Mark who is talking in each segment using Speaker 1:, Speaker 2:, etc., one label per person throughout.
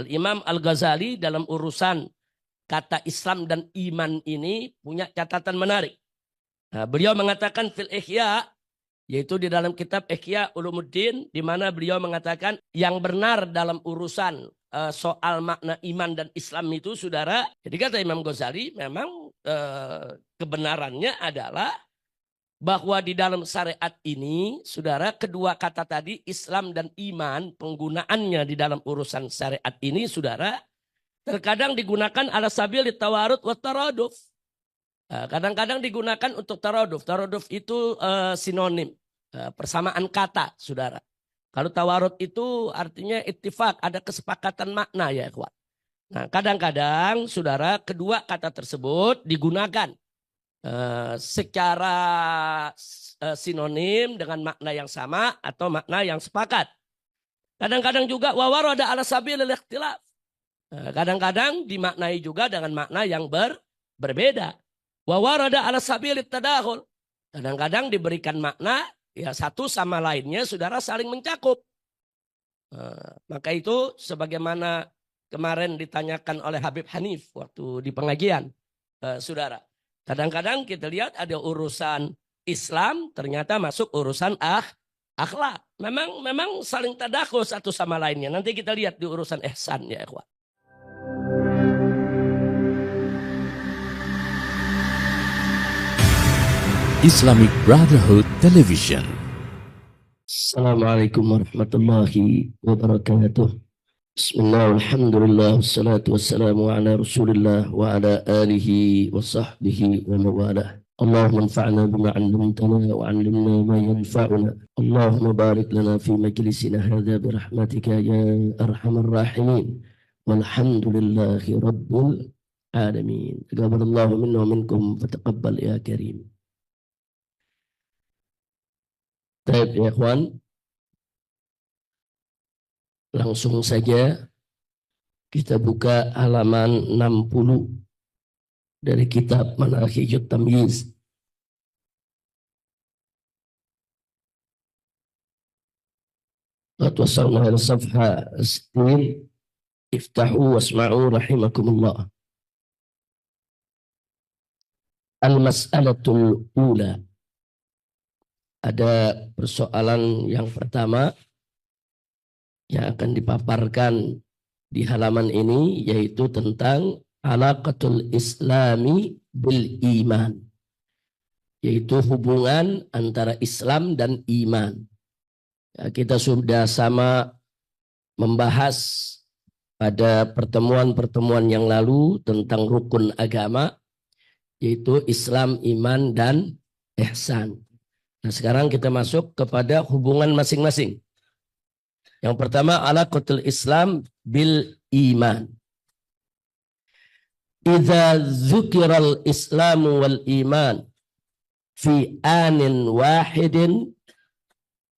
Speaker 1: Al-Imam Al-Ghazali dalam urusan kata Islam dan iman ini punya catatan menarik. Nah, beliau mengatakan fil Ihya, yaitu di dalam kitab Ihya Ulumuddin, di mana beliau mengatakan yang benar dalam urusan soal makna iman dan Islam itu, saudara. Jadi kata Imam Ghazali, memang kebenarannya adalah bahwa di dalam syariat ini, saudara, kedua kata tadi, Islam dan iman, penggunaannya di dalam urusan syariat ini, saudara, terkadang digunakan ala sabil tawarud wa taraduf. Kadang-kadang digunakan untuk taraduf. Taraduf itu sinonim, persamaan kata, saudara. Kalau tawarud itu artinya ittifaq, ada kesepakatan makna ya, ikhwan. Nah, kadang-kadang, saudara, kedua kata tersebut digunakan secara sinonim dengan makna yang sama atau makna yang sepakat. Kadang-kadang juga wawarada ala sabilil ikhtilaf. Kadang-kadang dimaknai juga dengan makna yang berbeda. Wawarada ala sabilit tadakhul. Kadang-kadang diberikan makna ya satu sama lainnya, saudara, saling mencakup. Maka itu sebagaimana kemarin ditanyakan oleh Habib Hanif waktu di pengajian, saudara. Kadang-kadang kita lihat ada urusan Islam ternyata masuk urusan akhlak. Memang saling tadakhul satu sama lainnya. Nanti kita lihat di urusan ihsan ya, ikhwan.
Speaker 2: Islamic Brotherhood Television.
Speaker 1: Assalamualaikum warahmatullahi wabarakatuh. Bismillah, alhamdulillah, wassalatu wassalamu ala rasulillah wa ala alihi wa sahbihi wa mawalah. Allahumma anfa'na bima 'allamtana wa 'allimna ma yanfa'una. Allahumma barik lana fi majlisina hadha bi rahmatika ya arhamar rahimin. Walhamdulillahi rabbil alamin. Taqabbalallahu minna wa minkum fataqabbal ya karim. Baik ya ikhwan, langsung saja kita buka halaman 60 dari kitab Manahijut Tamyiz. Wasalna ila safha 60. Iftahu wasma'u rahimakumullah. Al-mas'alatul ula. Ada persoalan yang pertama yang akan dipaparkan di halaman ini, yaitu tentang alaqatul islami bil iman, yaitu hubungan antara Islam dan iman. Ya, kita sudah sama membahas pada pertemuan-pertemuan yang lalu tentang rukun agama, yaitu Islam, iman, dan ihsan. Nah, sekarang kita masuk kepada hubungan masing-masing. Yang pertama, alaqatul Islam bil iman. Idza dzukiral Islamu wal iman fi anin wahidin.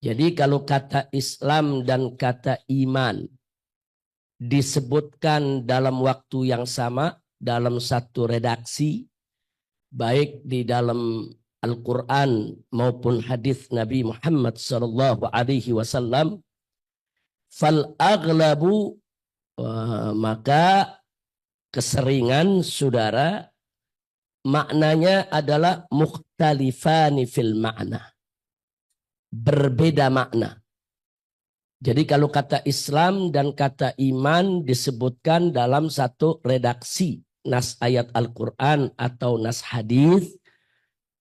Speaker 1: Jadi kalau kata Islam dan kata iman disebutkan dalam waktu yang sama, dalam satu redaksi, baik di dalam Al-Quran maupun hadis Nabi Muhammad sallallahu alaihi wasallam, fal aghlabu, maka keseringan, saudara, maknanya adalah mukhtalifani fil makna, berbeda makna. Jadi kalau kata Islam dan kata iman disebutkan dalam satu redaksi, nas ayat Al-Quran atau nas hadis,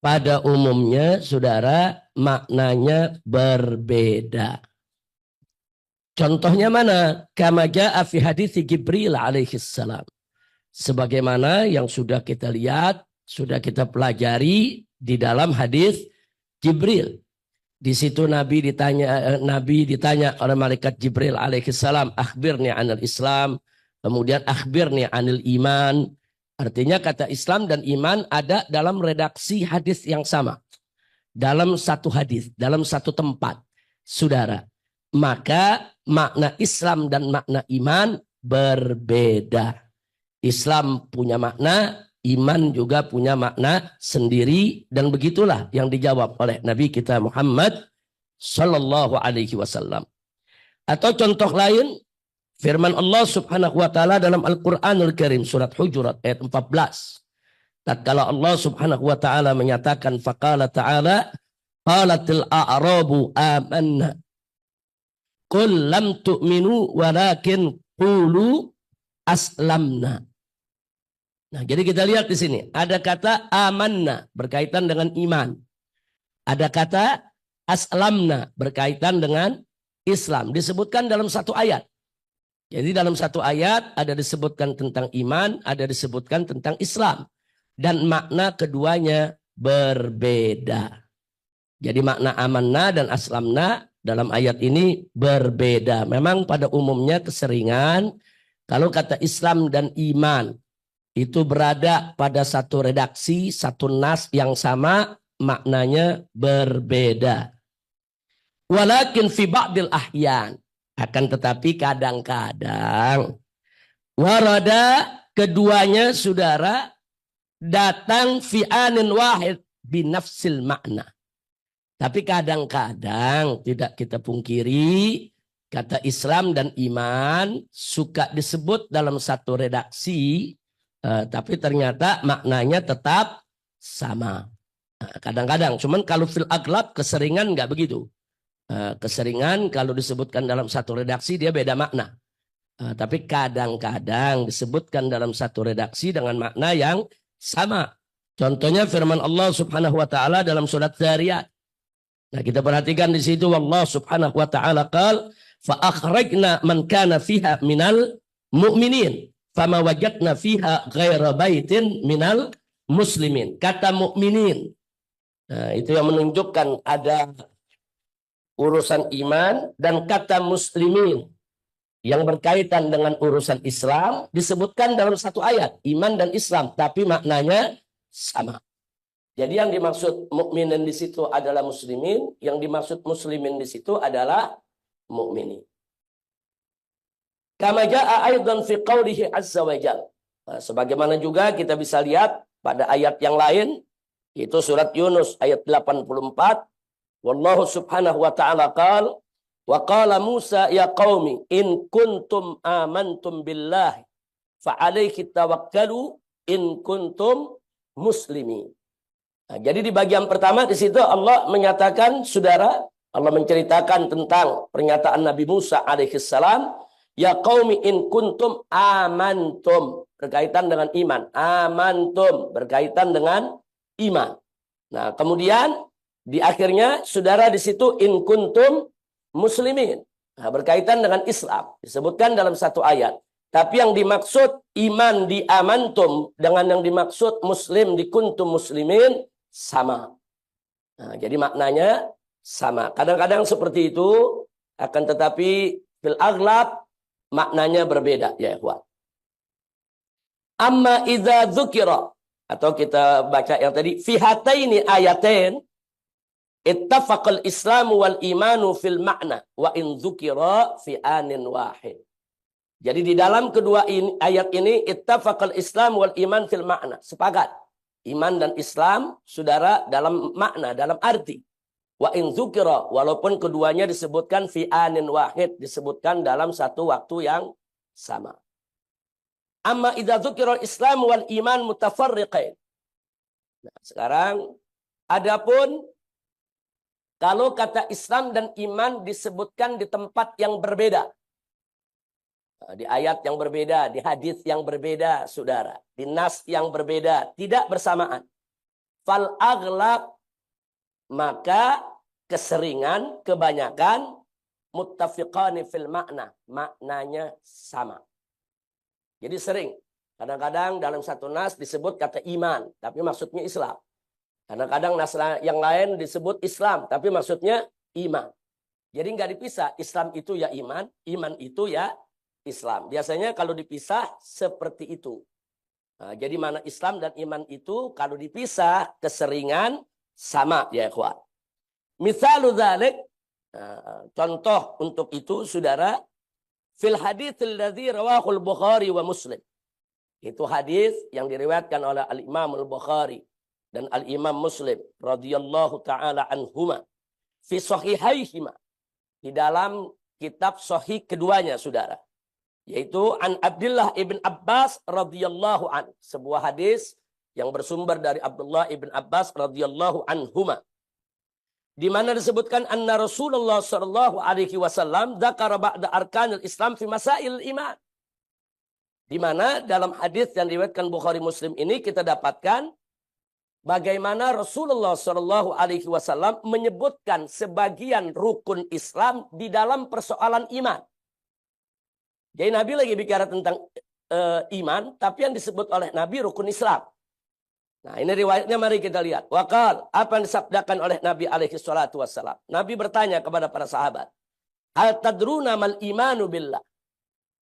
Speaker 1: pada umumnya, saudara, maknanya berbeda. Contohnya mana? Kama ja'a fi hadits Jibril alaihi salam. Sebagaimana yang sudah kita lihat, sudah kita pelajari di dalam hadis Jibril. Di situ Nabi ditanya oleh malaikat Jibril alaihi salam, akhbirni anil Islam, kemudian akhbirni anil iman. Artinya kata Islam dan iman ada dalam redaksi hadis yang sama. Dalam satu hadis, dalam satu tempat. Saudara, maka makna Islam dan makna iman berbeda. Islam punya makna, iman juga punya makna sendiri, dan begitulah yang dijawab oleh Nabi kita Muhammad sallallahu alaihi wasallam. Atau contoh lain, Firman Allah Subhanahu wa taala dalam Al-Qur'anul Karim surat Hujurat ayat 14. Tatkala Allah Subhanahu wa taala menyatakan faqala ta'ala qalatil a'rabu amanna qul lam tu'minu walakin qulu aslamna. Nah, jadi kita lihat di sini ada kata amanna berkaitan dengan iman. Ada kata aslamna berkaitan dengan Islam disebutkan dalam satu ayat. Jadi dalam satu ayat ada disebutkan tentang iman, ada disebutkan tentang Islam. Dan makna keduanya berbeda. Jadi makna amanna dan aslamna dalam ayat ini berbeda. Memang pada umumnya keseringan kalau kata Islam dan iman itu berada pada satu redaksi, satu nas yang sama, maknanya berbeda. Walakin fi ba'dil ahyan. Akan tetapi kadang-kadang warada keduanya saudara datang fi anin wahid binafsil makna. Tapi kadang-kadang tidak kita pungkiri kata Islam dan iman suka disebut dalam satu redaksi tapi ternyata maknanya tetap sama. Kadang-kadang cuman kalau fil aglab keseringan nggak begitu. Keseringan kalau disebutkan dalam satu redaksi dia beda makna. Tapi kadang-kadang disebutkan dalam satu redaksi dengan makna yang sama. Contohnya firman Allah Subhanahu wa taala dalam surat Dzariyat. Nah, kita perhatikan di situ Allah Subhanahu wa taala qala fa akhrajna man kana fiha minal mu'minin fama wajadna fiha ghaira baitin minal muslimin. Kata mukminin. Nah, itu yang menunjukkan ada urusan iman dan kata muslimin yang berkaitan dengan urusan Islam disebutkan dalam satu ayat iman dan Islam tapi maknanya sama. Jadi yang dimaksud mukminin di situ adalah muslimin, yang dimaksud muslimin di situ adalah mukminin. Kama jaa aidan fi qoulihi azza wa jalla. Sebagaimana juga kita bisa lihat pada ayat yang lain itu surat Yunus ayat 84. Wallahu subhanahu wa ta'ala qala wa qala Musa ya qaumi in kuntum amantum billahi fa alaihi tawakkalu in kuntum muslimin. Nah, jadi di bagian pertama di situ Allah menyatakan saudara, Allah menceritakan tentang pernyataan Nabi Musa alaihi salam, ya qaumi in kuntum amantum berkaitan dengan iman, amantum berkaitan dengan iman. Nah, kemudian di akhirnya saudara di situ in kuntum muslimin. Nah, berkaitan dengan Islam disebutkan dalam satu ayat. Tapi yang dimaksud iman di amantum dengan yang dimaksud muslim di kuntum muslimin sama. Nah, jadi maknanya sama. Kadang-kadang seperti itu akan tetapi fil aghlab maknanya berbeda ya ikhwan. Amma idza dzukira atau kita baca yang tadi fi hataini ayatain ittafaqal islamu wal imanu fil ma'na wa in dzukira fi anin wahid. Jadi di dalam kedua ayat ini ittafaqal islam wal iman fil ma'na. Sepakat. Iman dan Islam saudara dalam makna, dalam arti. Wa in dzukira walaupun keduanya disebutkan fi anin wahid, disebutkan dalam satu waktu yang sama. Amma idza dzukira islam wal iman mutafarriqain. Nah, sekarang adapun kalau kata Islam dan iman disebutkan di tempat yang berbeda. Di ayat yang berbeda, di hadis yang berbeda, saudara. Di nas yang berbeda, tidak bersamaan. Fal aghlab, maka keseringan, kebanyakan, muttafiqani fil makna. Maknanya sama. Jadi sering. Kadang-kadang dalam satu nas disebut kata iman, tapi maksudnya Islam. Kadang-kadang nas yang lain disebut Islam, tapi maksudnya iman. Jadi nggak dipisah, Islam itu ya iman itu ya Islam. Biasanya kalau dipisah seperti itu. Nah, jadi mana Islam dan iman itu kalau dipisah keseringan sama ya ikhwan. Misalu dzalik, contoh untuk itu saudara, fil haditsil ladzi rawahul Bukhari wa Muslim. Itu hadis yang diriwayatkan oleh Al-Imam Al-Bukhari dan Al-Imam Muslim radhiyallahu taala anhuma fi sahihaihima, di dalam kitab sahih keduanya saudara. Yaitu an Abdullah ibn Abbas radhiyallahu an. Sebuah hadis yang bersumber dari Abdullah ibn Abbas radhiyallahu anhuma. Di mana disebutkan anna Rasulullah sallallahu alaihi wasallam dzakara ba'da arkanil Islam fi masail iman. Di mana dalam hadis yang diriwayatkan Bukhari Muslim ini kita dapatkan bagaimana Rasulullah sallallahu alaihi wasallam menyebutkan sebagian rukun Islam di dalam persoalan iman. Jadi Nabi lagi bicara tentang iman, tapi yang disebut oleh Nabi rukun Islam. Nah, ini riwayatnya mari kita lihat. Waqal, apa yang disabdakan oleh Nabi alaihi salatu wassalam. Nabi bertanya kepada para sahabat, "Hal tadruna mal imanu billah?"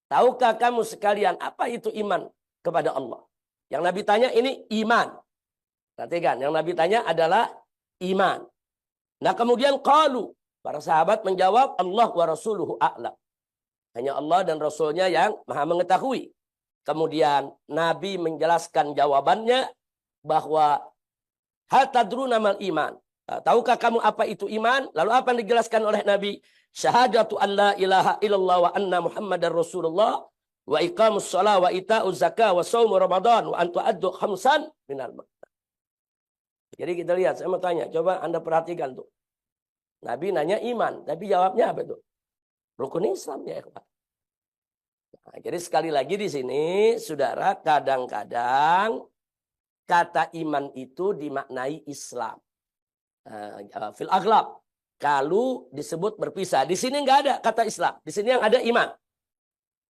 Speaker 1: Tahukah kamu sekalian apa itu iman kepada Allah? Yang Nabi tanya ini iman. Perhatikan, yang Nabi tanya adalah iman. Nah, kemudian qalu, para sahabat menjawab, Allah wa rasuluhu a'lam. Hanya Allah dan Rasulnya yang maha mengetahui. Kemudian Nabi menjelaskan jawabannya, bahwa hal tadruna mal iman. Tahukah kamu apa itu iman? Lalu apa yang dijelaskan oleh Nabi? Syahadatu an la ilaha illallah wa anna muhammadar rasulullah wa iqamus shalah wa ita'uz zakah wa shaum ramadan wa an tu'addu khamsan minal makna. Jadi kita lihat, saya mau tanya, coba Anda perhatikan tuh. Nabi nanya iman, tapi jawabnya apa itu? Rukun Islam ya, ikhwan. Nah, jadi sekali lagi di sini, saudara, kadang-kadang kata iman itu dimaknai Islam. Fil aghlab. Kalau disebut berpisah. Di sini nggak ada kata Islam. Di sini yang ada iman.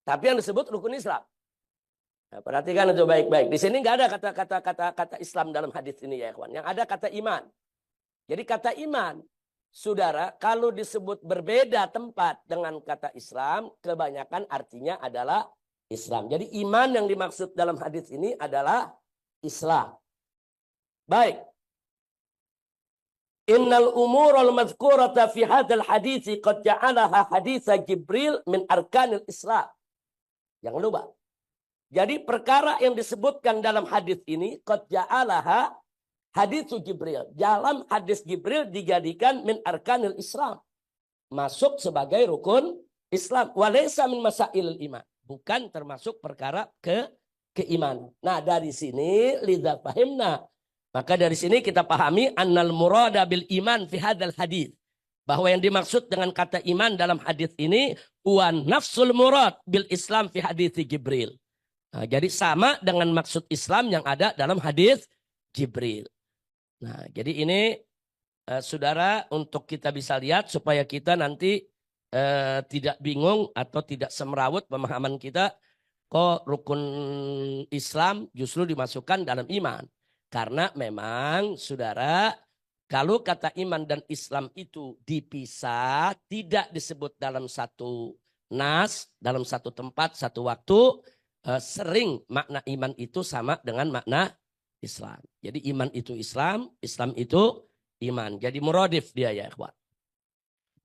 Speaker 1: Tapi yang disebut rukun Islam. Nah, perhatikan itu baik-baik. Di sini nggak ada kata Islam dalam hadis ini ya, ikhwan. Yang ada kata iman. Jadi kata iman, saudara, kalau disebut berbeda tempat dengan kata Islam, kebanyakan artinya adalah Islam. Jadi iman yang dimaksud dalam hadis ini adalah Islam. Baik. Innal umurul madhkurata fi hadzal hadits qad ja'alaha hadits Jibril min arkanil Islam. Jangan lupa. Jadi perkara yang disebutkan dalam hadis ini qad ja'alaha hadits Jibril. Dalam hadis Jibril dijadikan min arkanil Islam. Masuk sebagai rukun Islam. Walaysa min masailil iman. Bukan termasuk perkara keimanan. Nah, dari sini lidza fahimna. Maka dari sini kita pahami annal murada bil iman fi hadzal hadis. Bahwa yang dimaksud dengan kata iman dalam hadis ini wa nafsul murad bil Islam fi hadis Jibril. Nah, jadi sama dengan maksud Islam yang ada dalam hadis Jibril. Nah, jadi ini saudara, untuk kita bisa lihat supaya kita nanti tidak bingung atau tidak semrawut pemahaman kita. Kok rukun Islam justru dimasukkan dalam iman? Karena memang saudara, kalau kata iman dan Islam itu dipisah, tidak disebut dalam satu nas, dalam satu tempat, satu waktu, sering makna iman itu sama dengan makna Islam. Jadi iman itu Islam, Islam itu iman. Jadi muradif dia ya ikhwan.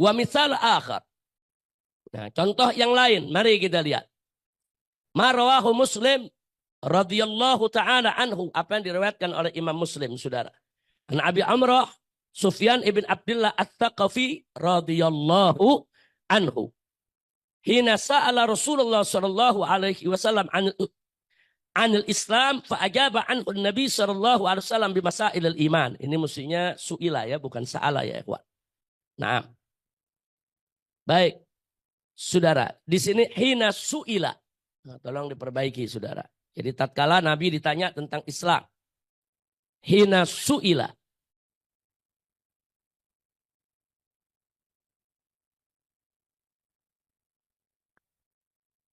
Speaker 1: Wa misal akhar. Nah, contoh yang lain, mari kita lihat. Marwahu Muslim radhiyallahu ta'ala anhu. Apa yang diriwayatkan oleh Imam Muslim, saudara. An Abi Amrah Sufyan ibn Abdullah Ats-Tsaqafi radhiyallahu anhu. Hina sa'ala Rasulullah sallallahu alaihi wasallam anil Islam fa ajaba anhu Nabi sallallahu alaihi wasallam bi masailil iman. Ini mestinya suila ya, bukan sa'ala ya, ikhwan. Nah. Baik. Saudara, di sini hina suila. Nah, tolong diperbaiki saudara. Jadi tatkala Nabi ditanya tentang Islam. Hina su'ila.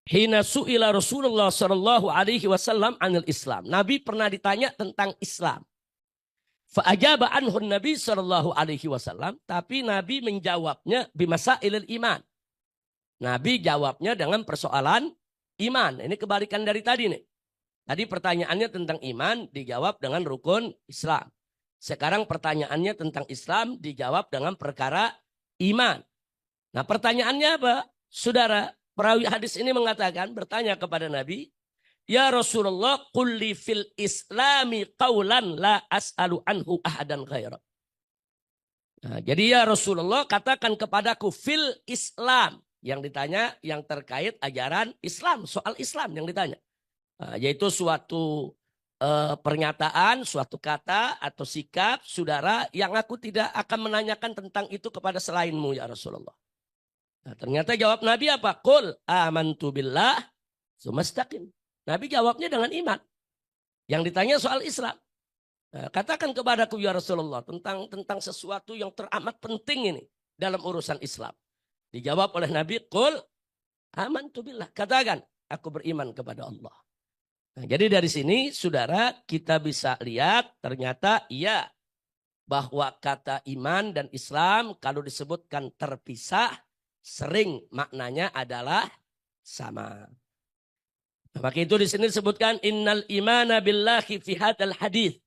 Speaker 1: Hina su'ila Rasulullah sallallahu alaihi wasallam anil Islam. Nabi pernah ditanya tentang Islam. Fa'ajaba anhu Nabi sallallahu alaihi wasallam. Tapi Nabi menjawabnya bimasailil iman. Nabi jawabnya dengan persoalan iman. Ini kebalikan dari tadi nih. Tadi pertanyaannya tentang iman dijawab dengan rukun Islam. Sekarang pertanyaannya tentang Islam dijawab dengan perkara iman. Nah, pertanyaannya apa? Saudara, perawi hadis ini mengatakan, bertanya kepada Nabi, "Ya Rasulullah, qulli fil Islami qaulan la as'alu anhu ahadan ghaira." Nah, jadi ya Rasulullah, katakan kepadaku fil Islam. Yang ditanya yang terkait ajaran Islam, soal Islam yang ditanya. Yaitu suatu pernyataan, suatu kata atau sikap saudara yang aku tidak akan menanyakan tentang itu kepada selainmu ya Rasulullah. Nah, ternyata jawab Nabi apa? Qul amantu billah tsumastaqim. Nabi jawabnya dengan iman. Yang ditanya soal Islam. Nah, katakan kepadaku ya Rasulullah tentang sesuatu yang teramat penting ini dalam urusan Islam. Dijawab oleh Nabi, qul amantu billah. Katakan, aku beriman kepada Allah. Nah, jadi dari sini saudara kita bisa lihat ternyata iya bahwa kata iman dan Islam kalau disebutkan terpisah sering maknanya adalah sama. Nah, maka itu di sini disebutkan innal imana billahi fi hadzal hadits.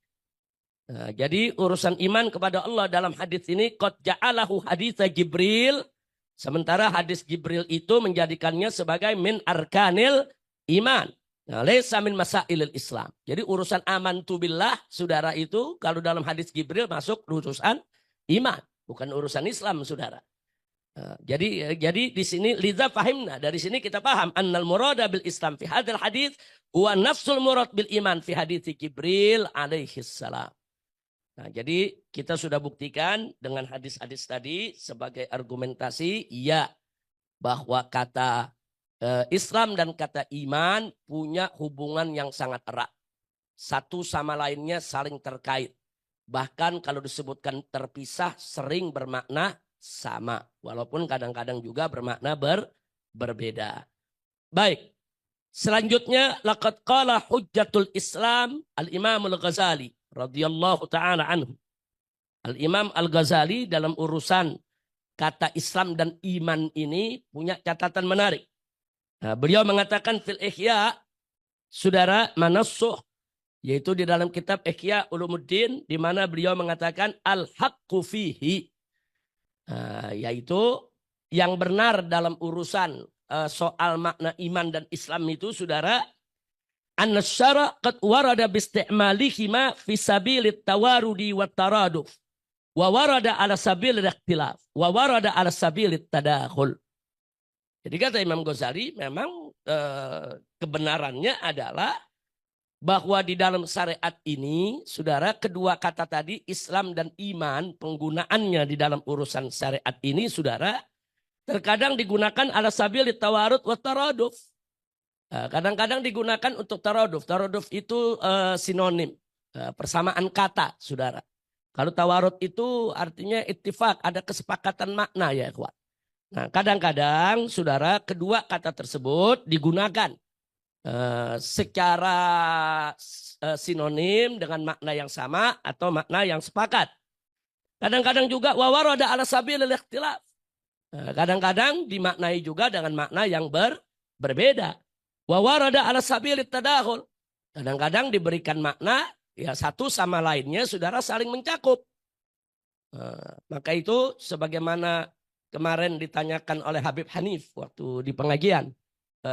Speaker 1: Nah, jadi urusan iman kepada Allah dalam hadis ini qad ja'alahu haditsa Jibril, sementara hadis Jibril itu menjadikannya sebagai min arkanil iman. Nah, laisa min masailil Islam. Jadi urusan amantu billah saudara itu kalau dalam hadis Jibril masuk urusan iman, bukan urusan Islam saudara. Nah, jadi di sini liza fahimna, dari sini kita paham annal murada bil Islam fi hadzal hadis huwa nafsul murad bil iman fi hadits Jibril alaihi salam. Nah, jadi kita sudah buktikan dengan hadis-hadis tadi sebagai argumentasi ya bahwa kata Islam dan kata iman punya hubungan yang sangat erat. Satu sama lainnya saling terkait. Bahkan kalau disebutkan terpisah sering bermakna sama. Walaupun kadang-kadang juga bermakna berbeda. Baik. Selanjutnya laqad qala hujjatul Islam al-Imam al-Ghazali radhiyallahu ta'ala anhu. Al-Imam al-Ghazali dalam urusan kata Islam dan iman ini punya catatan menarik. Nah, beliau mengatakan fil Ihya, saudara, manassuh, yaitu di dalam kitab Ihya Ulumuddin, di mana beliau mengatakan al-haqqu fihi, yaitu yang benar dalam urusan soal makna iman dan Islam itu, saudara, an-syara' qad warada biisti'malihima fi sabilit tawarudi wat taraduf wa warada ala sabilil ikhtilaf wa warada ala sabilit tadakhul. Jadi kata Imam Ghazali memang kebenarannya adalah bahwa di dalam syariat ini saudara kedua kata tadi Islam dan iman penggunaannya di dalam urusan syariat ini saudara terkadang digunakan ala sabilit tawarud wat taraduf. Kadang-kadang digunakan untuk taraduf. Taraduf itu sinonim, persamaan kata, saudara. Kalau tawarud itu artinya ittifaq, ada kesepakatan makna ya, ikhwan. Nah, kadang-kadang, saudara, kedua kata tersebut digunakan secara sinonim dengan makna yang sama atau makna yang sepakat. Kadang-kadang juga wawarada ala sabilil ikhtilaf. Kadang-kadang dimaknai juga dengan makna yang berbeda. Wa warada ala sabilit tadakhul. Kadang-kadang diberikan makna ya satu sama lainnya saudara saling mencakup. Maka itu sebagaimana kemarin ditanyakan oleh Habib Hanif waktu di pengajian,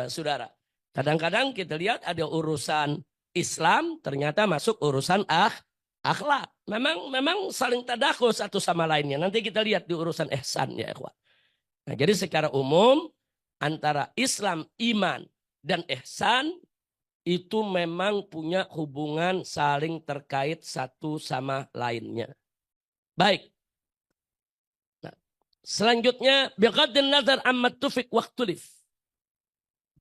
Speaker 1: saudara. Kadang-kadang kita lihat ada urusan Islam ternyata masuk urusan akhlak. Memang saling tadakhul satu sama lainnya. Nanti kita lihat di urusan ihsan ya ikhwan. Nah, jadi secara umum antara Islam, iman dan ihsan itu memang punya hubungan saling terkait satu sama lainnya. Baik. Nah, selanjutnya biqaddin nazar amma tufiq waqtulif.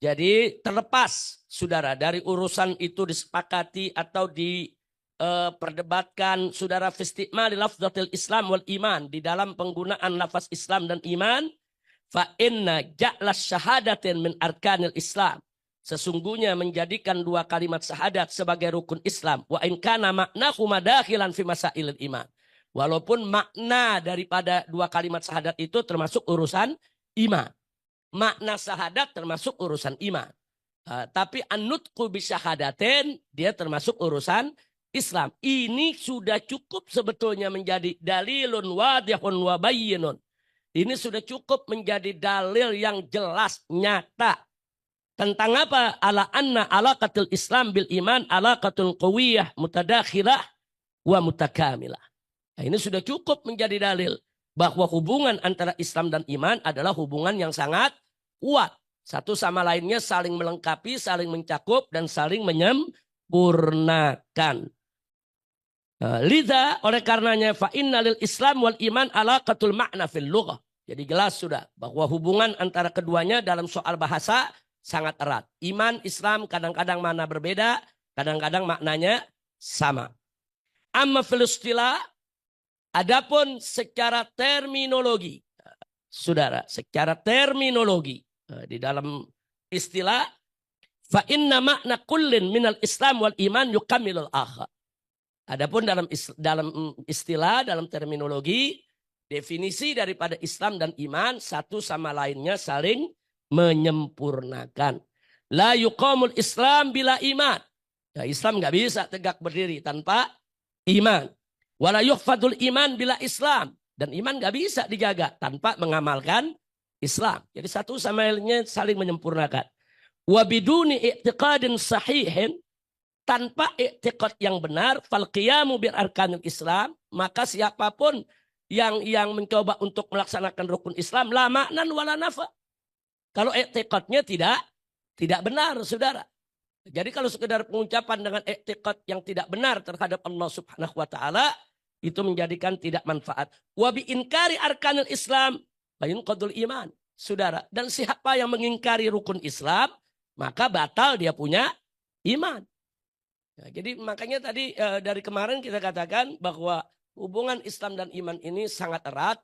Speaker 1: Jadi terlepas saudara dari urusan itu disepakati atau diperdebatkan saudara fi istimali lafzatil Islam wal iman di dalam penggunaan lafaz Islam dan iman fa inna ja'las syahadatin min arkanil Islam. Sesungguhnya menjadikan dua kalimat syahadat sebagai rukun Islam. Wa in kana maknahu madakhilan fi masailil iman. Walaupun makna daripada dua kalimat syahadat itu termasuk urusan iman. Makna syahadat termasuk urusan iman. Tapi an-nutqu bi syahadatin dia termasuk urusan Islam. Ini sudah cukup sebetulnya menjadi dalilun wadihun wa bayyinun. Ini sudah cukup menjadi dalil yang jelas, nyata. Tentang apa? Ala anna alaqatul Islam bil iman alaqatul qawiyah mutadakhilah wa mutakamilah. Nah, ini sudah cukup menjadi dalil bahwa hubungan antara Islam dan iman adalah hubungan yang sangat kuat. Satu sama lainnya saling melengkapi, saling mencakup, dan saling menyempurnakan. Lidha, oleh karenanya fa innalil Islam wal iman alaqatul makna fil lughah. Jadi jelas sudah bahwa hubungan antara keduanya dalam soal bahasa sangat erat. Iman, Islam kadang-kadang makna berbeda, kadang-kadang maknanya sama. Amma fil istilah, adapun secara terminologi, saudara, secara terminologi di dalam istilah, fa inna makna kullin minal Islam wal iman yukammilul akhar. Adapun dalam istilah, dalam terminologi, definisi daripada Islam dan iman satu sama lainnya saling menyempurnakan. La yuqamul Islam bila iman. Ya, Islam nggak bisa tegak berdiri tanpa iman. Wala yuhfadul iman bila Islam. Dan iman nggak bisa dijaga tanpa mengamalkan Islam. Jadi satu sama lainnya saling menyempurnakan. Wa biduni i'tiqadin sahihin, tanpa i'tiqad yang benar, fal qiyamu bir arkanil Islam, maka siapapun yang mencoba untuk melaksanakan rukun Islam la maknan wala nafa. Kalau i'tiqadnya tidak benar, saudara. Jadi kalau sekedar pengucapan dengan i'tiqad yang tidak benar terhadap Allah Subhanahu wa taala, itu menjadikan tidak manfaat. Wa bi inkari arkanil Islam fayunqadul iman. Saudara, dan siapa yang mengingkari rukun Islam, maka batal dia punya iman. Nah, jadi makanya tadi dari kemarin kita katakan bahwa hubungan Islam dan iman ini sangat erat.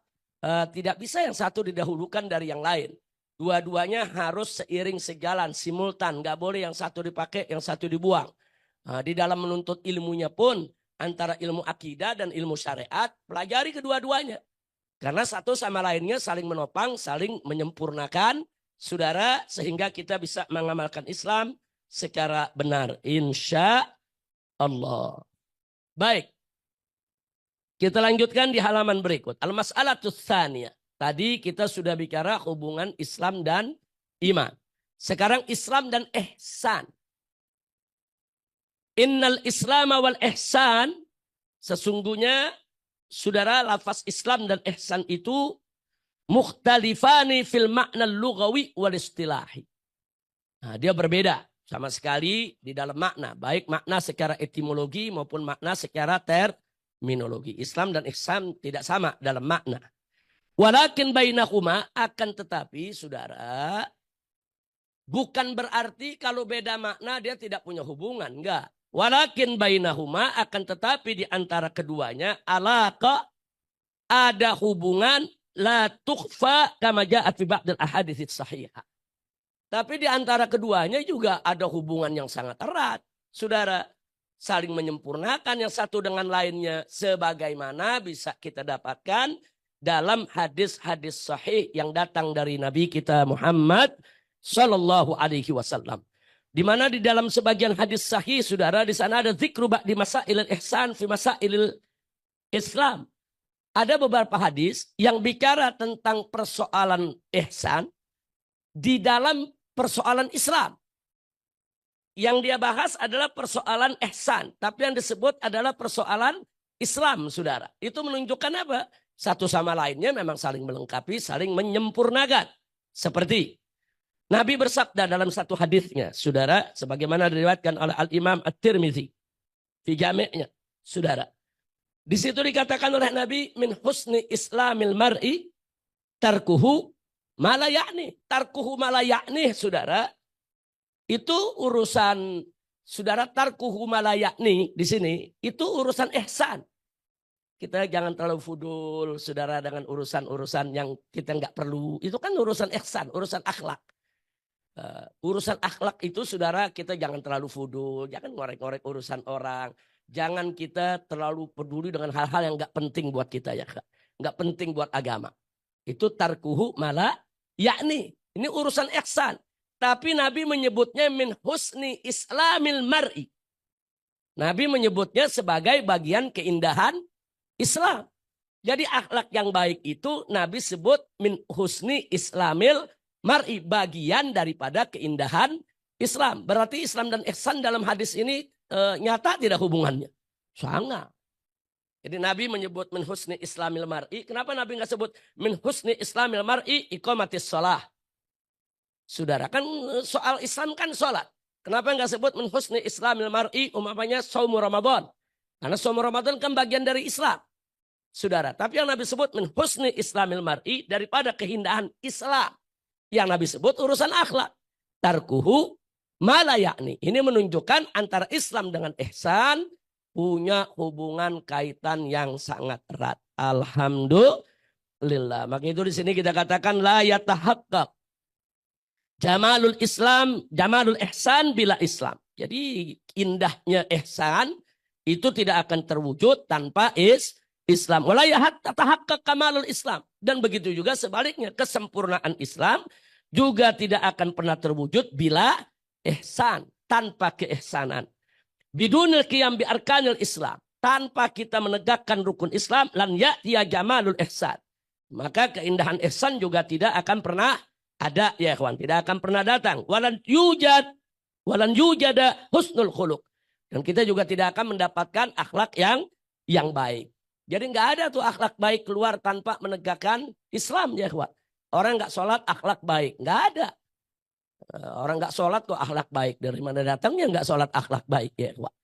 Speaker 1: Tidak bisa yang satu didahulukan dari yang lain. Dua-duanya harus seiring sejalan, simultan. Gak boleh yang satu dipakai, yang satu dibuang. Di dalam menuntut ilmunya pun antara ilmu akidah dan ilmu syariat, pelajari kedua-duanya. Karena satu sama lainnya saling menopang, saling menyempurnakan, saudara, sehingga kita bisa mengamalkan Islam secara benar. Insya Allah. Baik. Kita lanjutkan di halaman berikut. Al-mas'alatus tsaniyah. Tadi kita sudah bicara hubungan Islam dan iman. Sekarang Islam dan ihsan. Innal Islam wal ihsan. Sesungguhnya, saudara, lafaz Islam dan ihsan itu mukhtalifani fil makna lughawi wal istilahi. Nah, dia berbeda sama sekali di dalam makna. Baik makna secara etimologi maupun makna secara terminologi. Islam dan ihsan tidak sama dalam makna. Walakin bainahuma, akan tetapi saudara, bukan berarti kalau beda makna dia tidak punya hubungan. Enggak. Walakin bainahuma, akan tetapi di antara keduanya alaqa, ada hubungan la tukhfa kama ja'at fi ba'dil ahadits sahihah. Tapi di antara keduanya juga ada hubungan yang sangat erat. Saudara, saling menyempurnakan yang satu dengan lainnya sebagaimana bisa kita dapatkan dalam hadis-hadis sahih yang datang dari Nabi kita Muhammad sallallahu alaihi wasallam. Di mana di dalam sebagian hadis sahih, saudara, di sana ada zikru ba'di masailil ihsan fi masailil Islam. Ada beberapa hadis yang bicara tentang persoalan ihsan di dalam persoalan Islam. Yang dia bahas adalah persoalan ihsan, tapi yang disebut adalah persoalan Islam, saudara. Itu menunjukkan apa? Satu sama lainnya memang saling melengkapi, saling menyempurnakan. Seperti Nabi bersabda dalam satu hadisnya, saudara, sebagaimana diriwayatkan oleh Al-Imam At-Tirmidzi di jami'nya, saudara. Di situ dikatakan oleh Nabi, min husni islamil mar'i tarkuhu ma la ya'ni. Tarkuhu ma la ya'ni, saudara. Itu urusan, saudara, tarkuhu ma la ya'ni di sini, itu urusan ihsan. Kita jangan terlalu fudul, saudara, dengan urusan-urusan yang kita nggak perlu. Itu kan urusan ihsan, urusan akhlak. Urusan akhlak itu, saudara, kita jangan terlalu fudul. Jangan ngorek-ngorek urusan orang. Jangan kita terlalu peduli dengan hal-hal yang nggak penting buat kita, ya. Nggak penting buat agama. Itu tarkuhu malah yakni. Ini urusan ihsan. Tapi Nabi menyebutnya min husni islamil mar'i. Nabi menyebutnya sebagai bagian keindahan Islam. Jadi akhlak yang baik itu Nabi sebut min husni islamil mar'i, bagian daripada keindahan Islam. Berarti Islam dan ihsan dalam hadis ini nyata tidak hubungannya? Sangat. Jadi Nabi menyebut min husni islamil mar'i. Kenapa Nabi nggak sebut min husni islamil mar'i iqamatis shalah? Saudara, kan soal Islam kan sholat. Kenapa nggak sebut min husni islamil mar'i umpamanya saumu Ramadan? Karena saumu Ramadan kan bagian dari Islam. Saudara, tapi yang Nabi sebut min husni islamil mar'i daripada keindahan Islam. Yang Nabi sebut urusan akhlak. Tarkuhu malayakni. Ini menunjukkan antara Islam dengan ihsan punya hubungan kaitan yang sangat erat. Alhamdulillah. Maka itu di sini kita katakan la yatahaqqaq jamalul Islam, jamalul ihsan bila Islam. Jadi indahnya ihsan itu tidak akan terwujud tanpa Islam. Wala yatahaqqaq kamalul Islam. Dan begitu juga sebaliknya, kesempurnaan Islam juga tidak akan pernah terwujud bila ihsan, tanpa keihsanan. Bidunil qiyam bi arkanil Islam, tanpa kita menegakkan rukun Islam, lan ya'tiya jamalul ihsan. Maka keindahan ihsan juga tidak akan pernah ada, ya ikhwan, tidak akan pernah datang. Walan yujada husnul khuluq. Dan kita juga tidak akan mendapatkan akhlak yang baik. Jadi nggak ada tuh akhlak baik keluar tanpa menegakkan Islam, ya ikhwan. Orang nggak sholat akhlak baik, nggak ada. Orang nggak sholat kok akhlak baik, dari mana datangnya nggak sholat akhlak baik, ya ikhwan.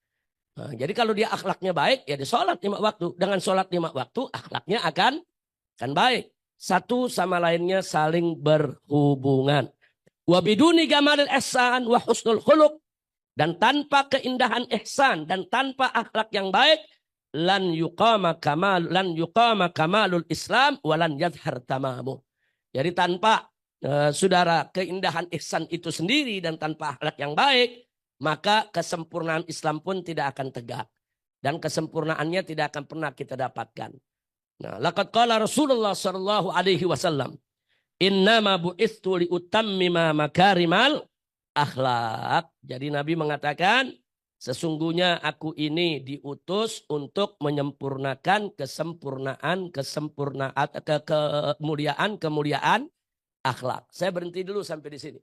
Speaker 1: Nah, jadi kalau dia akhlaknya baik, ya dia sholat 5 waktu. Dengan sholat 5 waktu, akhlaknya akan baik. Satu sama lainnya saling berhubungan. Wa biduni gamalil ihsan wa husnul khuluq. Dan tanpa keindahan ihsan dan tanpa akhlak yang baik, lan yuqama kamalul Islam wa lan yadhhar tamamu. Jadi tanpa saudara keindahan ihsan itu sendiri dan tanpa akhlak yang baik, maka kesempurnaan Islam pun tidak akan tegak. Dan kesempurnaannya tidak akan pernah kita dapatkan. Nah, laqad qala Rasulullah sallallahu alaihi wasallam, "Innama bu'itstu li utammima makarimal akhlak." Jadi Nabi mengatakan, sesungguhnya aku ini diutus untuk menyempurnakan kemuliaan akhlak. Saya berhenti dulu sampai di sini.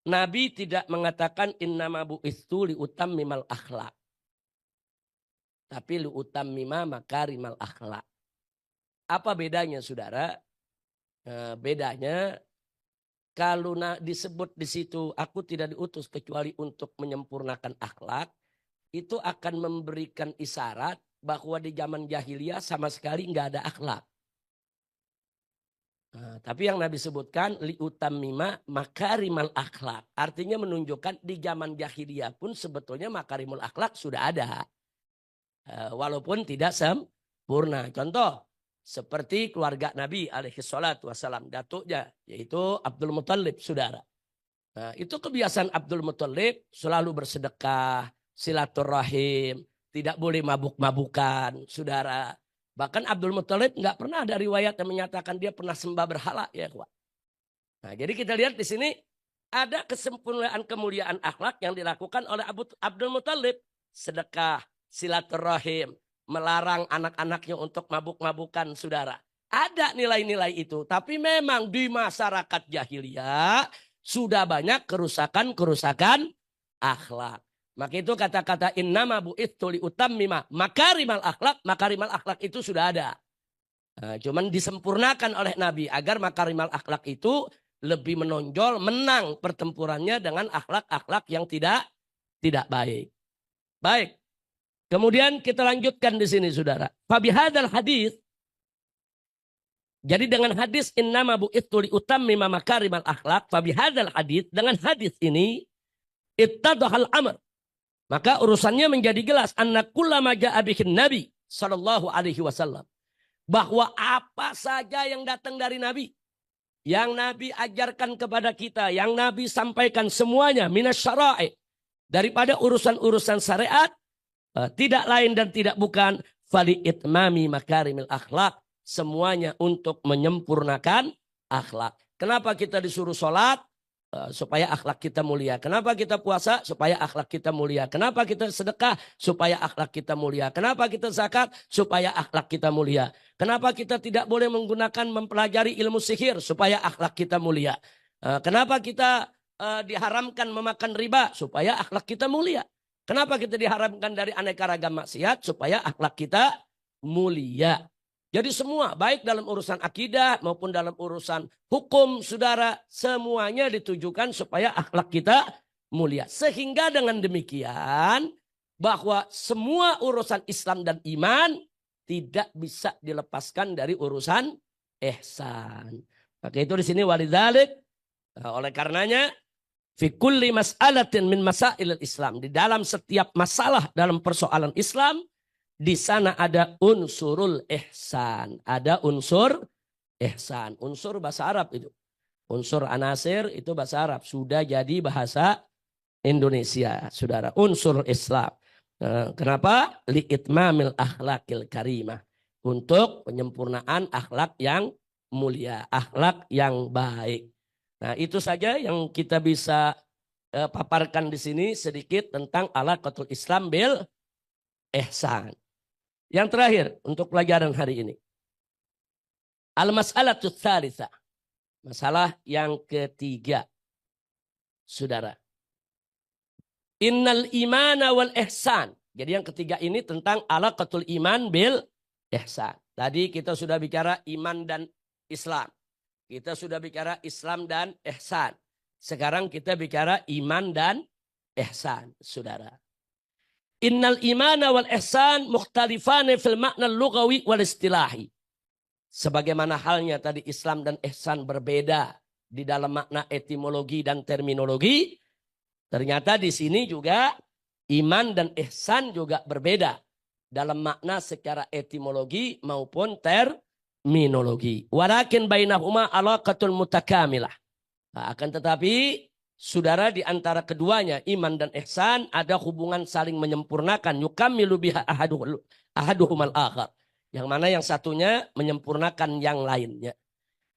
Speaker 1: Nabi tidak mengatakan innama bu'itstu li utammimal akhlak. Tapi li utammima makarimal akhlak. Apa bedanya, saudara? Bedanya kalau disebut di situ aku tidak diutus kecuali untuk menyempurnakan akhlak, itu akan memberikan isyarat bahwa di zaman jahiliyah sama sekali nggak ada akhlak. Tapi yang Nabi sebutkan liutammima makarimal akhlak, artinya menunjukkan di zaman jahiliyah pun sebetulnya makarimul akhlak sudah ada, walaupun tidak sempurna. Contoh seperti keluarga Nabi alaihi salatu wassalam, datuknya yaitu Abdul Muthalib, saudara. Nah, itu kebiasaan Abdul Muthalib selalu bersedekah, silaturahim, tidak boleh mabuk-mabukan, saudara. Bahkan Abdul Muthalib nggak pernah ada riwayat yang menyatakan dia pernah sembah berhala, ya kawan. Nah, jadi kita lihat di sini ada kesempurnaan kemuliaan akhlak yang dilakukan oleh Abdul Muthalib, sedekah, silaturahim, melarang anak-anaknya untuk mabuk-mabukan, saudara. Ada nilai-nilai itu, tapi memang di masyarakat jahiliyah sudah banyak kerusakan akhlak. Maka itu kata-kata innama bu'itstu li utammima makarimal akhlak, makarimal akhlak itu sudah ada. Cuman disempurnakan oleh Nabi agar makarimal akhlak itu lebih menonjol, menang pertempurannya dengan akhlak-akhlak yang tidak baik. Baik. Kemudian kita lanjutkan di sini, saudara. Fabihadzal hadis. Jadi dengan hadis innama bu'itstu li utammima makarimal akhlak, fabihadzal hadis, dengan hadis ini ittadhal amr. Maka urusannya menjadi jelas, anna kullama ja'a bihin Nabi sallallahu alaihi wasallam, bahwa apa saja yang datang dari Nabi, yang Nabi ajarkan kepada kita, yang Nabi sampaikan semuanya minasyara'i, daripada urusan-urusan syariat, tidak lain dan tidak bukan fali itmami makarimil akhlak, semuanya untuk menyempurnakan akhlak. Kenapa kita disuruh sholat? Supaya akhlak kita mulia. Kenapa kita puasa? Supaya akhlak kita mulia. Kenapa kita sedekah? Supaya akhlak kita mulia. Kenapa kita zakat? Supaya akhlak kita mulia. Kenapa kita tidak boleh mempelajari ilmu sihir? Supaya akhlak kita mulia. Kenapa kita diharamkan memakan riba? Supaya akhlak kita mulia. Kenapa kita diharamkan dari aneka ragam maksiat? Supaya akhlak kita mulia. Jadi semua, baik dalam urusan akidah maupun dalam urusan hukum, saudara, semuanya ditujukan supaya akhlak kita mulia. Sehingga dengan demikian, bahwa semua urusan Islam dan iman tidak bisa dilepaskan dari urusan ihsan. Maka itu di sini walidzalik, oleh karenanya, fi kulli mas'alatin min masailil Islam, di dalam setiap masalah dalam persoalan Islam, di sana ada unsurul ihsan. Ada unsur ihsan. Unsur bahasa Arab itu. Unsur anasir itu bahasa Arab. Sudah jadi bahasa Indonesia, saudara. Unsur Islam. Kenapa? Li'itmamil akhlakil karimah. Untuk penyempurnaan akhlak yang mulia. Akhlak yang baik. Nah, itu saja yang kita bisa paparkan di sini sedikit tentang alaqatul Islam bil ihsan. Yang terakhir untuk pelajaran hari ini. Al-mas'alatu tsalitsa. Masalah yang ketiga. Saudara. Innal imana wal ihsan. Jadi yang ketiga ini tentang alaqatul iman bil ihsan. Tadi kita sudah bicara iman dan Islam. Kita sudah bicara Islam dan ihsan. Sekarang kita bicara iman dan ihsan, saudara. Innal imana wal ihsan mukhtalifane fil makna lughawi wal istilahi. Sebagaimana halnya tadi Islam dan ihsan berbeda di dalam makna etimologi dan terminologi, ternyata di sini juga iman dan ihsan juga berbeda dalam makna secara etimologi maupun terminologi. Walakin bainahuma alaqatul mutakamilah. Akan tetapi saudara, di antara keduanya iman dan ihsan ada hubungan saling menyempurnakan. Yukammilu biha ahaduhumal akhar. Yang mana yang satunya menyempurnakan yang lainnya.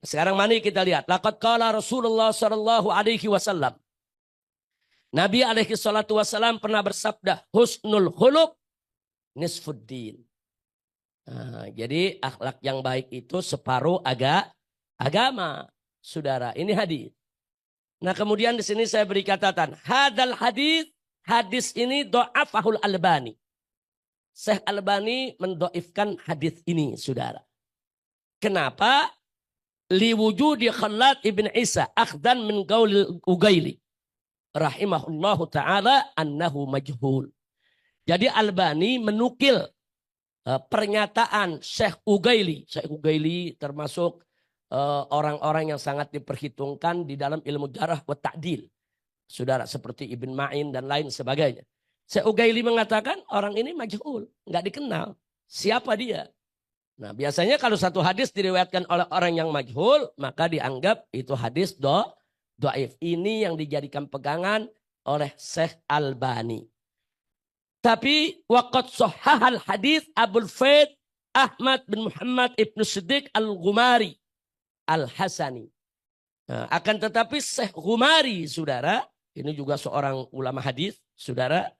Speaker 1: Sekarang mari kita lihat. Laqad qala Rasulullah sallallahu alaihi wasallam. Nabi alaihi salatu wasallam pernah bersabda, husnul khuluq nisfuddin. Jadi akhlak yang baik itu separuh agama. Saudara, ini hadis. Nah, kemudian di sini saya beri catatan. Hadal hadis ini do'afahul Albani. Syekh Albani mendoifkan hadis ini, saudara. Kenapa? Liwujudi Khalad ibn Isa akhdan min qaulil Ugaili. Rahimahullahu ta'ala annahu majhul. Jadi Albani menukil pernyataan Syekh Ugaili. Syekh Ugaili termasuk orang-orang yang sangat diperhitungkan di dalam ilmu jarah wa ta'dil. Saudara, seperti Ibn Ma'in dan lain sebagainya. Syekh Ugaili mengatakan orang ini majhul, nggak dikenal. Siapa dia? Nah, biasanya kalau satu hadis diriwayatkan oleh orang yang majhul, maka dianggap itu hadis dhaif. Ini yang dijadikan pegangan oleh Syekh Albani. Tapi waqad sahhahal hadis Abul Faid Ahmad bin Muhammad ibn Siddiq al-Ghumari Al-Hasani. Nah, akan tetapi Syekh Ghumari, saudara, ini juga seorang ulama hadis, saudara.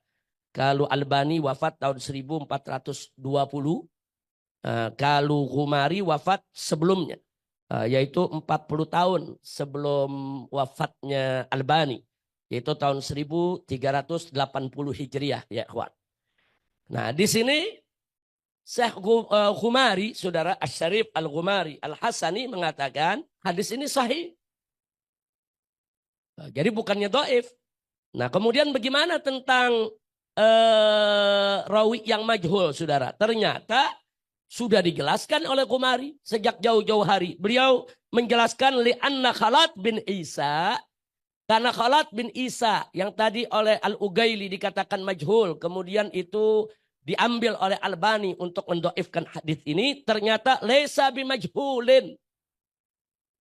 Speaker 1: Kalau Albani wafat tahun 1420, kalau Ghumari wafat sebelumnya, yaitu 40 tahun sebelum wafatnya Albani, yaitu tahun 1380 Hijriah, ya kawan. Nah, di sini Syekh Ghumari, saudara, Asy-Syarif Al-Ghumari Al-Hasani mengatakan hadis ini sahih. Jadi bukannya dhaif. Nah, kemudian bagaimana tentang rawi yang majhul, saudara? Ternyata sudah dijelaskan oleh Ghumari sejak jauh-jauh hari. Beliau menjelaskan li'anna Khalad bin Isa, karena Khalad bin Isa yang tadi oleh Al-Ugaili dikatakan majhul, kemudian itu diambil oleh Albani untuk mendoifkan hadis ini, ternyata laisa bimajhulin.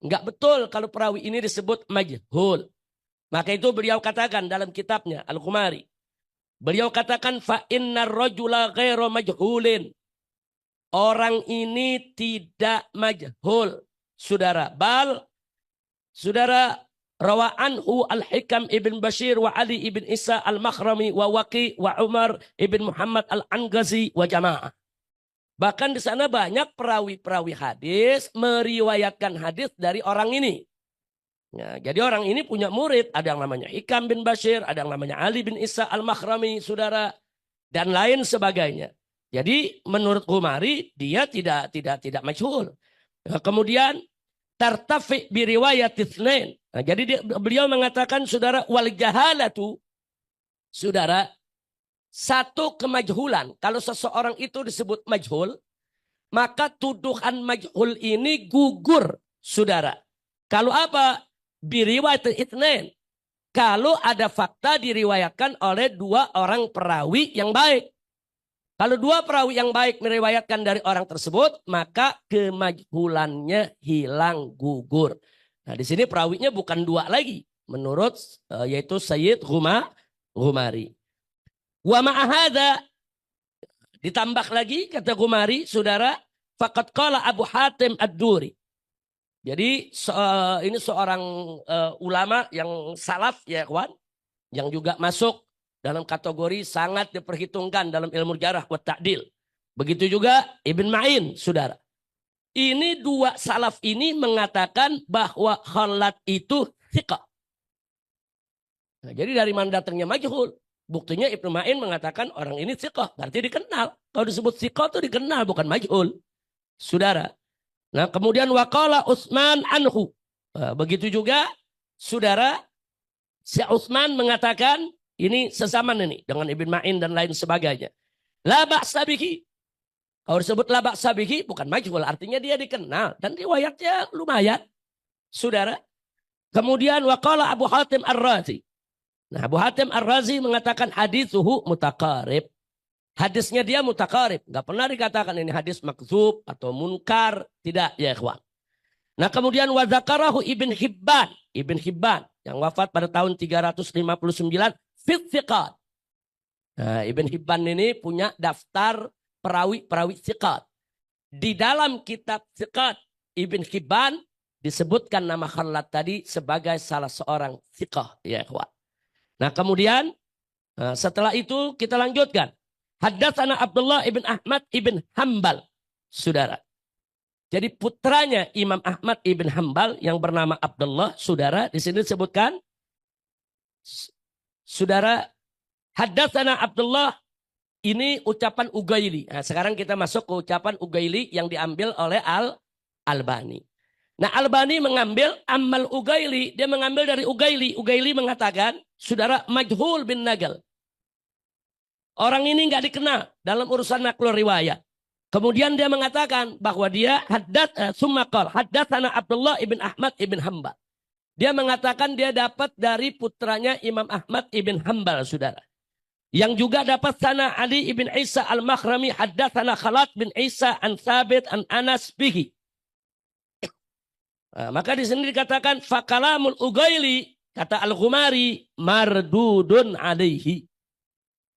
Speaker 1: Enggak betul kalau perawi ini disebut majhul. Maka itu beliau katakan dalam kitabnya Al-Ghumari. Beliau katakan fa innar rajula ghairu majhulin. Orang ini tidak majhul, saudara. Bal, saudara, rawa anhu Al-Hikam ibn Bashir wa Ali ibn Isa al-Makhrami wa Waqi wa Umar ibn Muhammad al-Angazi wa Jamaah. Bahkan di sana banyak perawi-perawi hadis meriwayatkan hadis dari orang ini. Ya, jadi orang ini punya murid, ada yang namanya Hikam bin Bashir, ada yang namanya Ali bin Isa al-Makhrami, saudara, dan lain sebagainya. Jadi menurut Ghumari dia tidak majhul. Nah, kemudian tartafi bi riwayat itsnain. Nah, jadi beliau mengatakan saudara wal jahalatu, saudara, satu kemajhulan. Kalau seseorang itu disebut majhul, maka tuduhan majhul ini gugur, saudara. Kalau apa? Biriwayat itsnain. Kalau ada fakta diriwayatkan oleh dua orang perawi yang baik. Kalau dua perawi yang baik meriwayatkan dari orang tersebut, maka kemajhulannya hilang, gugur. Nah, di sini perawinya bukan dua lagi, menurut yaitu Sayyid Ghumari. Wa ma'ahada, ditambah lagi kata Ghumari, saudara, faqad qala Abu Hatim Ad-Duri. Jadi ini seorang ulama yang salaf ya kawan, yang juga masuk dalam kategori sangat diperhitungkan dalam ilmu jarah wa ta'dil. Begitu juga Ibn Ma'in, saudara. Ini dua salaf ini mengatakan bahwa Khalad itu thiqah. Nah, jadi dari mana datangnya majhul? Buktinya Ibn Ma'in mengatakan orang ini thiqah, berarti dikenal. Kalau disebut thiqah itu dikenal, bukan majhul, saudara. Nah, kemudian waqala Utsman anhu. Nah, begitu juga, saudara, si Utsman mengatakan, ini sesaman ini dengan Ibn Ma'in dan lain sebagainya. La ba'sa bihi. Kalau disebut la ba'sa bihi bukan majhul, artinya dia dikenal dan riwayatnya lumayan, saudara. Kemudian waqala Abu Hatim Ar-Razi. Nah, Abu Hatim Ar-Razi mengatakan hadithuhu mutaqarib. Hadisnya dia mutaqarib, enggak pernah dikatakan ini hadis makdzub atau munkar, tidak ya ikhwan. Nah, kemudian wa dzakarahu Ibn Hibban, Ibn Hibban yang wafat pada tahun 359 fit thiqat. Nah, Ibn Hibban ini punya daftar perawi-perawi thiqat. Di dalam kitab thiqat Ibn Hibban disebutkan nama Khalad tadi sebagai salah seorang thiqah ya ikhwan. Nah, kemudian setelah itu kita lanjutkan. Haddatsana Abdullah ibn Ahmad ibn Hambal, saudara. Jadi putranya Imam Ahmad ibn Hambal yang bernama Abdullah, saudara, di sini disebutkan, saudara, haddatsana Abdullah, ini ucapan Ugaili. Nah, sekarang kita masuk ke ucapan Ugaili yang diambil oleh Al-Albani. Nah, Albani mengambil amal Ugaili, dia mengambil dari Ugaili. Ugaili mengatakan, saudara, majhul bin Nagal. Orang ini nggak dikenal dalam urusan naqlul riwayat. Kemudian dia mengatakan bahwa dia haddatsana Abdullah ibn Ahmad ibn Hambal. Dia mengatakan dia dapat dari putranya Imam Ahmad ibn Hambal, saudara. Yang juga dapat sana Ali ibn Isa al-Makhrami haddatsana Khalad bin Isa an Thabit an Anas bihi. Nah, maka di sini dikatakan fakalamul Ugaili, kata Al-Ghumari, mardudun alaihi.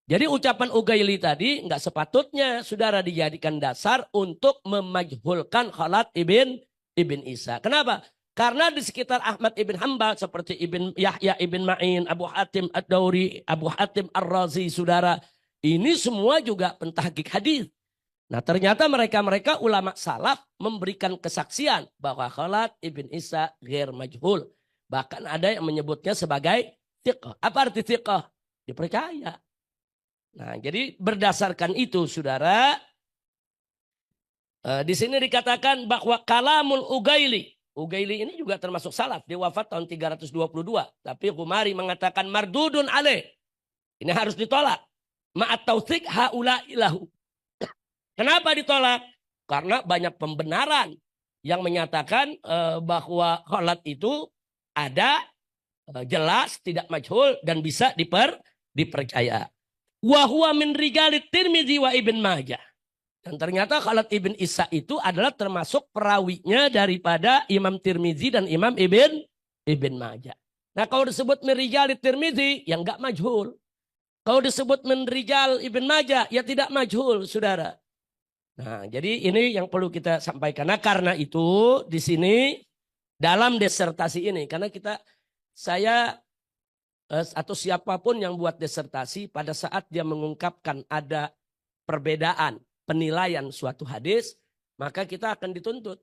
Speaker 1: Jadi ucapan Ugaili tadi nggak sepatutnya saudara dijadikan dasar untuk memajhulkan Khalad ibn Isa. Kenapa? Karena di sekitar Ahmad ibn Hambal seperti Ibn Yahya ibn Ma'in, Abu Hatim Ad-Dauri, Abu Hatim Ar-Razi, saudara, ini semua juga pentahqiq hadis. Nah, ternyata mereka ulama salaf memberikan kesaksian bahwa Khalad ibn Isa ghair majhul. Bahkan ada yang menyebutnya sebagai thiqah. Apa arti thiqah? Dipercaya. Nah, jadi berdasarkan itu, saudara, di sini dikatakan bahwa kalamul Ugaili. Ugaili ini juga termasuk salaf. Dia wafat tahun 322. Tapi Ghumari mengatakan mardudun alaih. Ini harus ditolak. Ma'at tautsik haula ilahu. Kenapa ditolak? Karena banyak pembenaran yang menyatakan bahwa Khalad itu ada, jelas, tidak majhul, dan bisa dipercaya. Wa huwa min rijalit Tirmidzi wa Ibn Majah. Dan ternyata Khalad ibn Isa itu adalah termasuk perawinya daripada Imam Tirmidzi dan Imam Ibn Majah. Nah, kalau disebut min rijalit Tirmidzi, ya enggak majhul. Kalau disebut min rijal Ibn Majah, ya tidak majhul, saudara. Nah, jadi ini yang perlu kita sampaikan. Nah, karena itu di sini dalam disertasi ini, karena saya atau siapapun yang buat disertasi pada saat dia mengungkapkan ada perbedaan penilaian suatu hadis, maka kita akan dituntut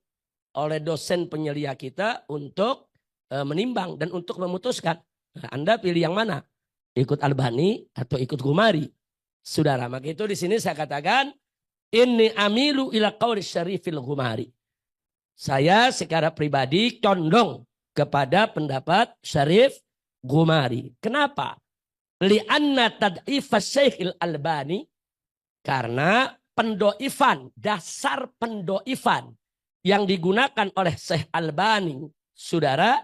Speaker 1: oleh dosen penyelia kita untuk menimbang dan untuk memutuskan. Nah, Anda pilih yang mana? Ikut Albani atau ikut Ghumari? Saudara, maka itu di sini saya katakan Inni amilu ila qauli syarifil Ghumari. Saya secara pribadi condong kepada pendapat Syarif Ghumari. Kenapa? Li'anna tad'ifas Syekhil Albani. Karena pendoifan, dasar pendoifan yang digunakan oleh Syekh Albani, saudara,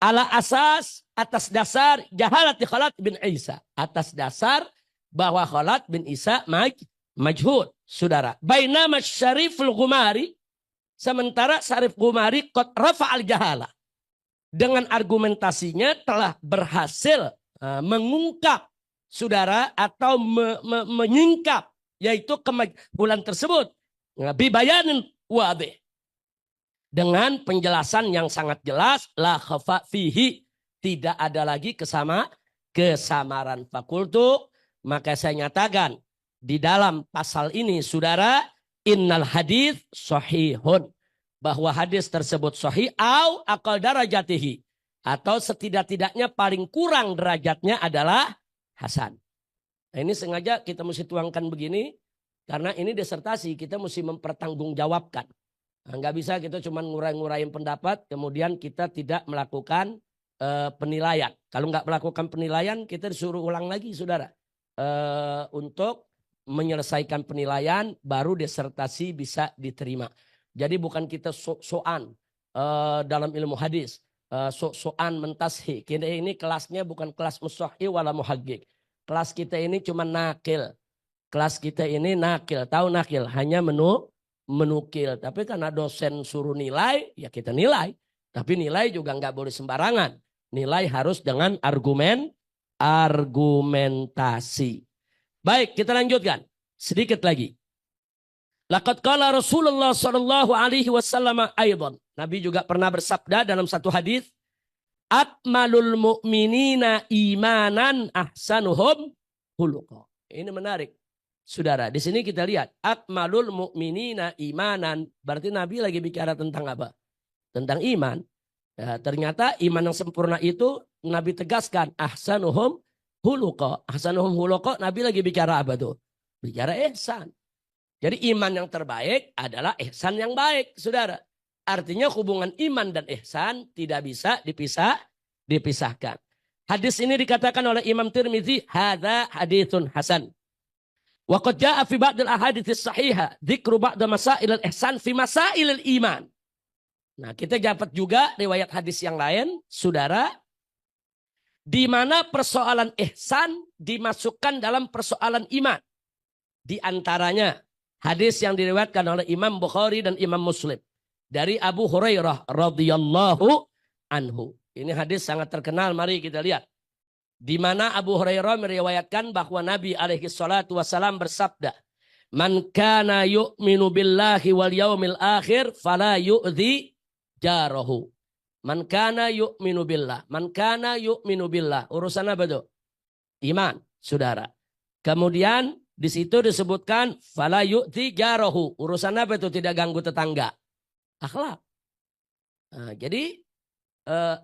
Speaker 1: ala asas, atas dasar jahalati Khalat bin Isa. Atas dasar bahwa Khalat bin Isa majhul, saudara. Bainama Syariful Ghumari, sementara Syarif Ghumari qad rafa'al jahala. Dengan argumentasinya telah berhasil mengungkap, saudara, atau menyingkap, yaitu kemajhulan tersebut. Bibayanin wadih. Dengan penjelasan yang sangat jelas, la khafa fihi, tidak ada lagi kesamaran. Fakultu, maka saya nyatakan di dalam pasal ini, saudara, innal hadis sahihun, bahwa hadis tersebut sahih au aqal darajatihi, atau setidak-tidaknya paling kurang derajatnya adalah hasan. Nah, ini sengaja kita mesti tuangkan begini karena ini disertasi, kita mesti mempertanggungjawabkan. Nah, nggak bisa kita cuma ngurai-ngurain pendapat kemudian kita tidak melakukan penilaian. Kalau nggak melakukan penilaian kita disuruh ulang lagi, saudara. Untuk menyelesaikan penilaian baru disertasi bisa diterima. Jadi bukan kita sok-sokan dalam ilmu hadis, sok-sokan mentashi. Kita ini kelasnya bukan kelas musahhi wala muhaggik. Kelas kita ini cuma nakil. Kelas kita ini nakil, tahu nakil, hanya menukil. Tapi karena dosen suruh nilai, ya kita nilai. Tapi nilai juga nggak boleh sembarangan. Nilai harus dengan argumentasi. Baik, kita lanjutkan sedikit lagi. Laqad qala Rasulullah sallallahu alaihi wasallam aidan. Nabi juga pernah bersabda dalam satu hadis, akmalul mu'minina imanan ahsanuhum khuluqa. Ini menarik. Saudara, di sini kita lihat akmalul mu'minina imanan, berarti Nabi lagi bicara tentang apa? Tentang iman. Ya, ternyata iman yang sempurna itu Nabi tegaskan ahsanuhum khuluqa. Ahsanuhum khuluqa, Nabi lagi bicara apa tuh? Bicara ihsan. Jadi iman yang terbaik adalah ihsan yang baik, saudara. Artinya hubungan iman dan ihsan tidak bisa dipisahkan. Hadis ini dikatakan oleh Imam Tirmizi, hadza haditsun hasan. Wa qad jaa fi ba'd al-ahadits as-sahihah dzikru ba'd masail al-ihsan fi masail al-iman. Nah, kita dapat juga riwayat hadis yang lain, saudara, di mana persoalan ihsan dimasukkan dalam persoalan iman. Di antaranya hadis yang diriwayatkan oleh Imam Bukhari dan Imam Muslim dari Abu Hurairah radhiyallahu anhu. Ini hadis sangat terkenal, mari kita lihat. Di mana Abu Hurairah meriwayatkan bahwa Nabi alaihi salatu wasalam bersabda, "Man kana yu'minu billahi wal yaumil akhir fala yu'dhi jarahu." Man kana yu'minu billah. Man kana yu'minu billah. Urusan apa itu? Iman, saudara. Kemudian di situ disebutkan fala yu'dhi jarahu. Urusan apa itu? Tidak ganggu tetangga. Akhlak. Nah, jadi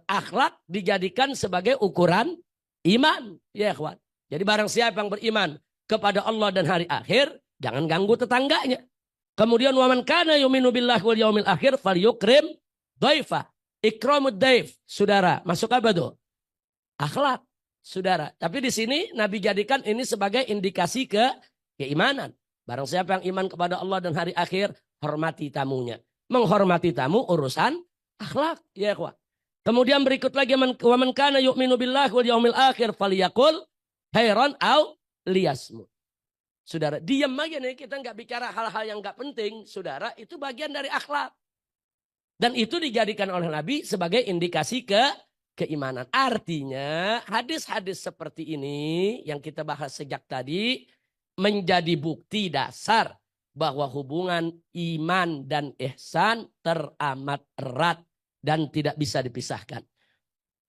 Speaker 1: akhlak dijadikan sebagai ukuran iman, ya ikhwan. Jadi barang siapa yang beriman kepada Allah dan hari akhir, jangan ganggu tetangganya. Kemudian waman kana yu'minu billahi wal yaumil akhir falyukrim dhaifah. Ikramud daif, saudara. Masuk apa tuh? Akhlak, saudara. Tapi di sini Nabi jadikan ini sebagai indikasi keimanan. Barang siapa yang iman kepada Allah dan hari akhir, hormati tamunya. Menghormati tamu urusan akhlak, ya ikhwan. Kemudian berikut lagi, wa man kana yu'minu billahi wal yaumil akhir falyaqul khairan aw liyasmut. Saudara, diam aja nih, kita nggak bicara hal-hal yang nggak penting, saudara, itu bagian dari akhlak. Dan itu dijadikan oleh Nabi sebagai indikasi keimanan. Artinya hadis-hadis seperti ini yang kita bahas sejak tadi menjadi bukti dasar bahwa hubungan iman dan ihsan teramat erat dan tidak bisa dipisahkan.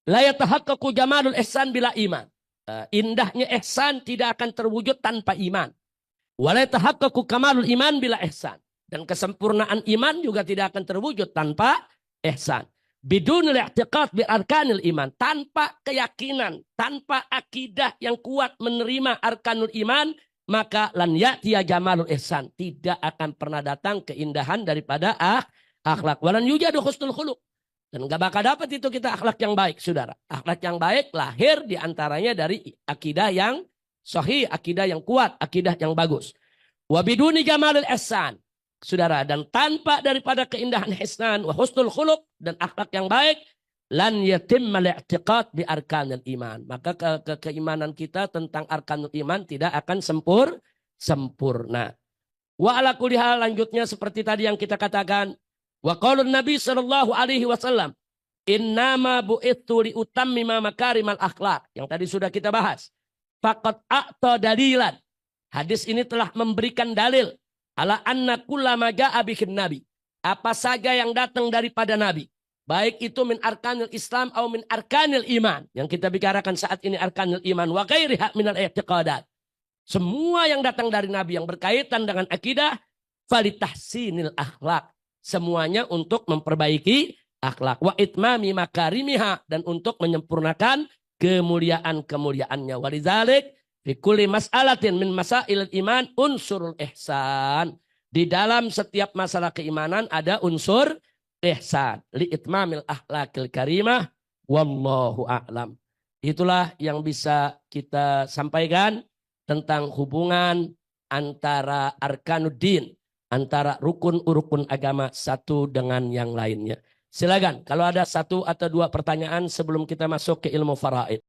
Speaker 1: La yatahaqqaqu jamalul ihsan bila iman. Indahnya ihsan tidak akan terwujud tanpa iman. Wa la yatahaqqaqu kamalul iman bila ihsan. Dan kesempurnaan iman juga tidak akan terwujud tanpa ihsan. Bidunil i'tiqad bi arkanil iman. Tanpa keyakinan, tanpa akidah yang kuat menerima arkanul iman, maka lan ya'tiya jamalul ihsan, tidak akan pernah datang keindahan daripada akhlak. Walan yujadu husnul khuluq, dan gak bakal dapat itu kita akhlak yang baik, saudara. Akhlak yang baik lahir diantaranya dari akidah yang sahih, akidah yang kuat, akidah yang bagus. Wa biduni jamalul ihsan, saudara, dan tanpa daripada keindahan ihsan wa husnul khuluq dan akhlak yang baik, lan yatimmal i'tiqad bi arkanil iman, maka keimanan kita tentang arkanul iman tidak akan sempurna. Wa ala kulli hal, lanjutnya seperti tadi yang kita katakan, wa qaulun Nabi sallallahu alaihi wasallam, innama bu'ithu li utammima makarimal akhlak, yang tadi sudah kita bahas. Faqad a'ta dalilan, hadis ini telah memberikan dalil ala anna kullama ja'a bihin nabi, apa saja yang datang daripada nabi, baik itu min arkanil Islam atau min arkanil iman. Yang kita bicarakan saat ini arkanil iman. Wa ghairiha minal i'tiqadat. Semua yang datang dari Nabi yang berkaitan dengan akidah. Falitahsinil akhlak. Semuanya untuk memperbaiki akhlak. Wa itmami makarimiha. Dan untuk menyempurnakan kemuliaan-kemuliaannya. Walizalik fi kulli mas'alatin min masailil iman unsurul ihsan. Di dalam setiap masalah keimanan ada unsur ihsan li itmamil akhlakil karimah, wallahu a'lam. Itulah yang bisa kita sampaikan tentang hubungan antara arkanuddin, antara rukun-rukun agama satu dengan yang lainnya. Silakan kalau ada satu atau dua pertanyaan sebelum kita masuk ke ilmu faraid.